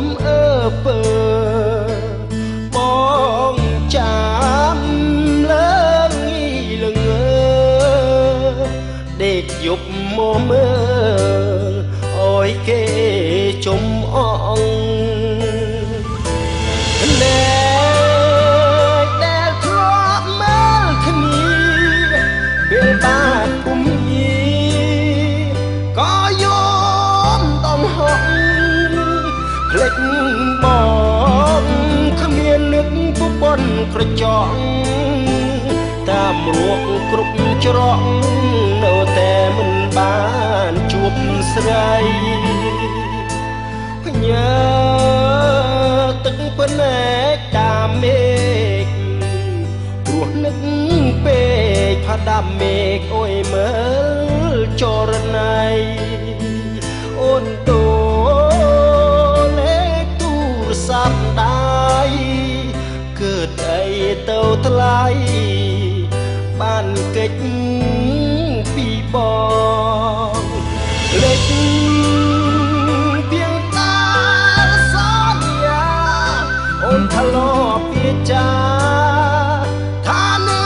មអើពើបងចាំលើងលងដេកយប់មកមើលអើយគេជុំអងដែលធ្លាប់មើលគ្នាពេលបានគុំយីក៏យំដំហក់ភ្លេចបងគ្មាននឹកពុបនក្រចង់តាមរកគ្រប់ច្រកនៅតែមិនបានជួបស្រីញើទឹកភ្នែកតាមមេឃព្រោះនឹកពេកផាដាំមេឃអុយមើលចរណៃអូនតូលេខទូរស័ព្ទដៃកើតអីទៅថ្លៃបានកិច្ចពីបងលេខទៀងតាសន្យាអូនធ្លាប់ពីចាថានឹ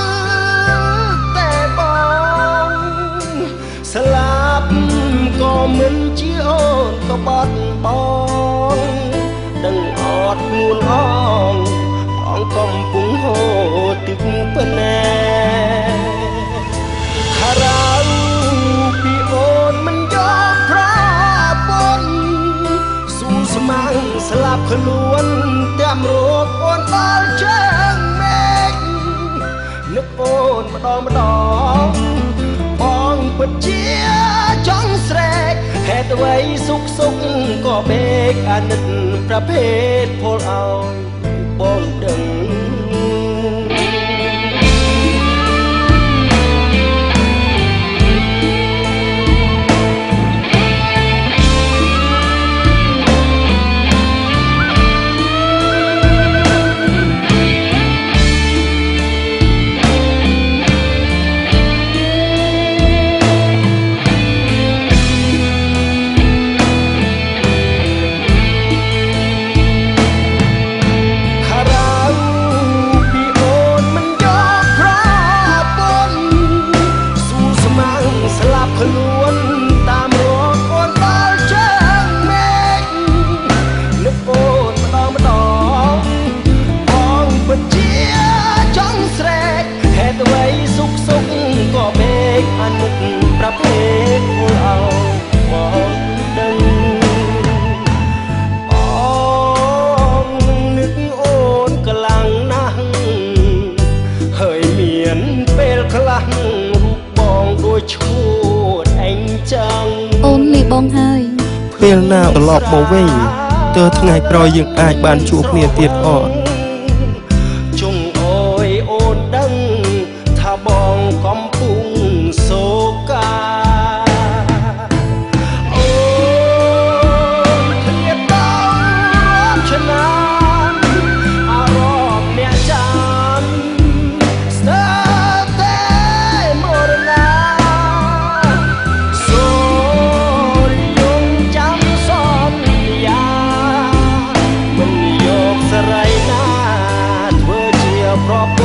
កតែបងស្លាប់ក៏មិនជាអូនក៏បាត់បងដឹងអត់នួនអងបងកំពុងហូរទឹកភ្នែកខារៅពីអូនមិនយកប្រពន្ធស៊ូស្មាំងស្លាប់ខ្លួនតាមរកអូនបាល់ជើងមេឃនឹកអូនម្ដងបងពិតជាចង់ស្រែកហេតុអ្វីសុខក៏បេកអាណិតប្រភេទពលឲ្យបងដឹងខ្លួនតាមរកអូនបាល់ជើងមេឃនឹកអូនម្ដងបងពិតជាចង់ស្រែកហេតុអ្វីសុខក៏បេកអាណិតប្រភេទពលឲ្យបងដឹងបងនឹកអូនខ្លាំងណាស់ហើយមានពេលខ្លះរូបបងដូចឈួតអូនលីបងហើយពេលណាត្រឡប់មកវិញទើបថ្ងៃក្រោយយើងអាចបានជួបគ្នាទៀតអត់ជុំអើយអូនដឹងថាបងកំពុងសោកាអូនឃ្លាតដល់ឆ្នាំអារម្មណ៍អ្នកចាំស្ទើរតែមរណាប្រ